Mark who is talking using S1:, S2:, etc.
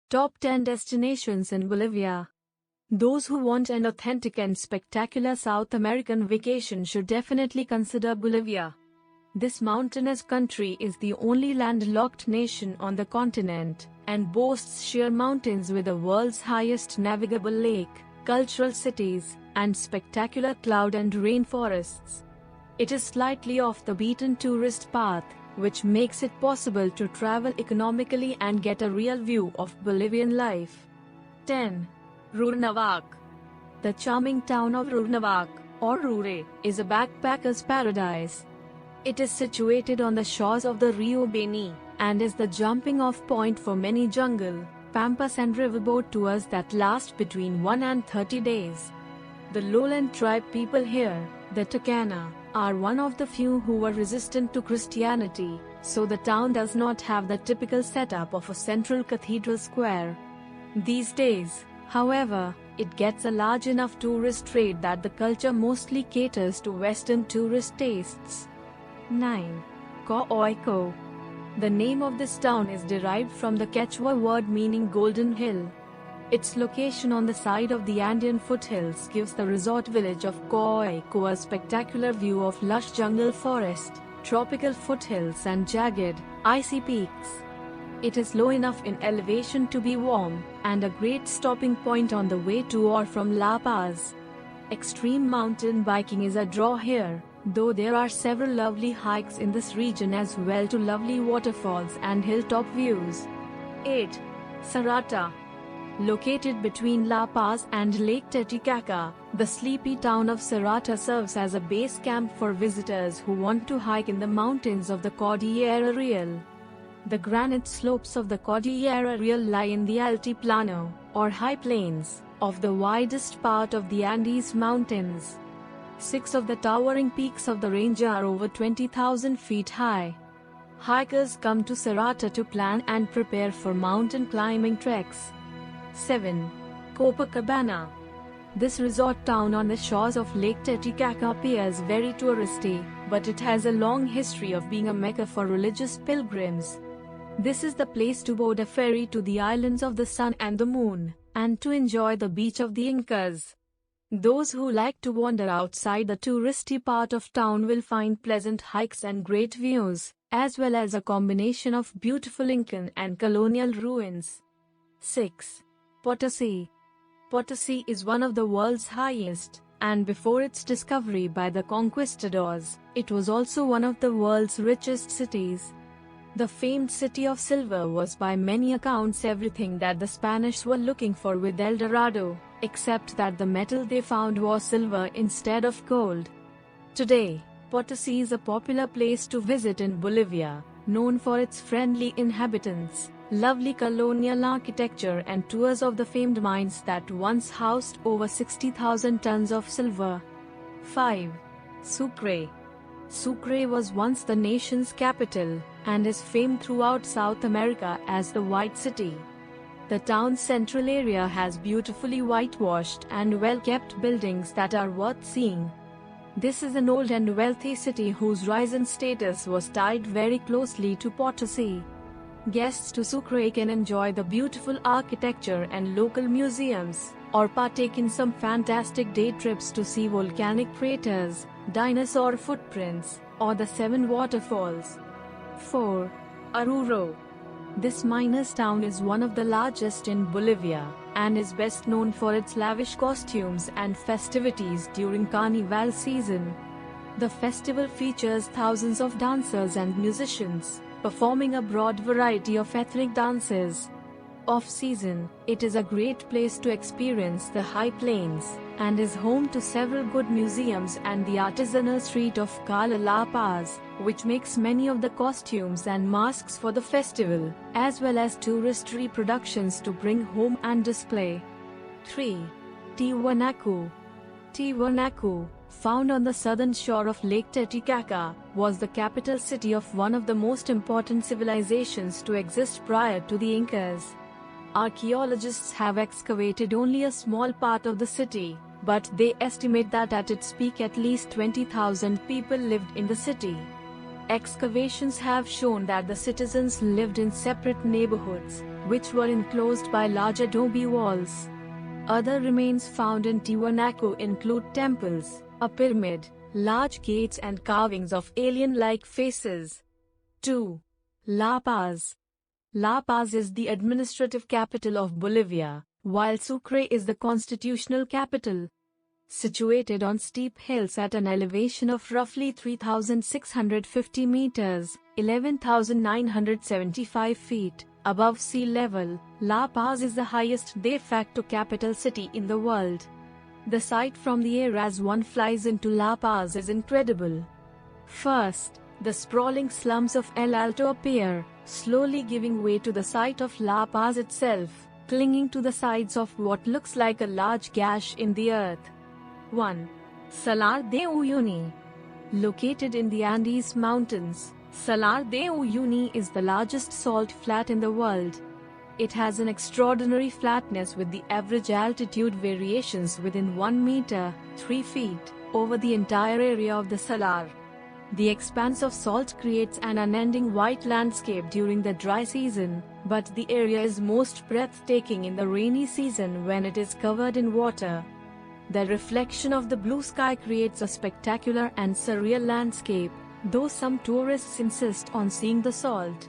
S1: Top 10 Destinations in Bolivia. Those who want an authentic and spectacular South American vacation should definitely consider Bolivia. This mountainous country is the only landlocked nation on the continent, and boasts sheer mountains with the world's highest navigable lake, cultural cities, and spectacular cloud and rainforests. It is slightly off the beaten tourist path, which makes it possible to travel economically and get a real view of Bolivian life. 10. Rurrenabaque. The charming town of Rurrenabaque, or Rure, is a backpacker's paradise. It is situated on the shores of the Rio Beni, and is the jumping-off point for many jungle, pampas and riverboat tours that last between 1 and 30 days. The lowland tribe people here, the Tucana, are one of the few who were resistant to Christianity, so the town does not have the typical setup of a central cathedral square. These days, however, it gets a large enough tourist trade that the culture mostly caters to Western tourist tastes. 9. Coico. The name of this town is derived from the Quechua word meaning Golden Hill. Its location on the side of the Andean foothills gives the resort village of Coico a spectacular view of lush jungle forest, tropical foothills and jagged, icy peaks. It is low enough in elevation to be warm, and a great stopping point on the way to or from La Paz. Extreme mountain biking is a draw here, though there are several lovely hikes in this region as well to lovely waterfalls and hilltop views. 8. Sarata. Located between La Paz and Lake Titicaca, the sleepy town of Sarata serves as a base camp for visitors who want to hike in the mountains of the Cordillera Real. The granite slopes of the Cordillera Real lie in the Altiplano, or high plains, of the widest part of the Andes Mountains. 6 of the towering peaks of the range are over 20,000 feet high. Hikers come to Sarata to plan and prepare for mountain climbing treks. 7. Copacabana. This resort town on the shores of Lake Titicaca appears very touristy, but it has a long history of being a mecca for religious pilgrims. This is the place to board a ferry to the islands of the sun and the moon, and to enjoy the beach of the Incas. Those who like to wander outside the touristy part of town will find pleasant hikes and great views, as well as a combination of beautiful Incan and colonial ruins. 6. Potosi. Potosi is one of the world's highest, and before its discovery by the conquistadors, it was also one of the world's richest cities. The famed city of silver was by many accounts everything that the Spanish were looking for with El Dorado, except that the metal they found was silver instead of gold. Today, Potosi is a popular place to visit in Bolivia, known for its friendly inhabitants, lovely colonial architecture and tours of the famed mines that once housed over 60,000 tons of silver. 5. Sucre. Sucre was once the nation's capital, and is famed throughout South America as the White City. The town's central area has beautifully whitewashed and well-kept buildings that are worth seeing. This is an old and wealthy city whose rise in status was tied very closely to Potosi. Guests to Sucre can enjoy the beautiful architecture and local museums, or partake in some fantastic day trips to see volcanic craters, dinosaur footprints, or the 7 waterfalls. 4. Oruro. This miner's town is one of the largest in Bolivia, and is best known for its lavish costumes and festivities during Carnival season. The festival features thousands of dancers and musicians, performing a broad variety of ethnic dances. Off-season, it is a great place to experience the high plains, and is home to several good museums and the artisanal street of Cala La Paz, which makes many of the costumes and masks for the festival, as well as tourist reproductions to bring home and display. 3. Tiwanaku. Tiwanaku, found on the southern shore of Lake Titicaca, was the capital city of one of the most important civilizations to exist prior to the Incas. Archaeologists have excavated only a small part of the city, but they estimate that at its peak at least 20,000 people lived in the city. Excavations have shown that the citizens lived in separate neighborhoods, which were enclosed by large adobe walls. Other remains found in Tiwanaku include temples, a pyramid, large gates and carvings of alien-like faces. 2. La Paz. La Paz is the administrative capital of Bolivia, while Sucre is the constitutional capital. Situated on steep hills at an elevation of roughly 3,650 meters, 11,975 feet, above sea level, La Paz is the highest de facto capital city in the world. The sight from the air as one flies into La Paz is incredible. First, the sprawling slums of El Alto appear, slowly giving way to the sight of La Paz itself, clinging to the sides of what looks like a large gash in the earth. 1. Salar de Uyuni. Located in the Andes Mountains, Salar de Uyuni is the largest salt flat in the world. It has an extraordinary flatness with the average altitude variations within 1 meter, 3 feet, over the entire area of the salar. The expanse of salt creates an unending white landscape during the dry season, but the area is most breathtaking in the rainy season when it is covered in water. The reflection of the blue sky creates a spectacular and surreal landscape, though some tourists insist on seeing the salt.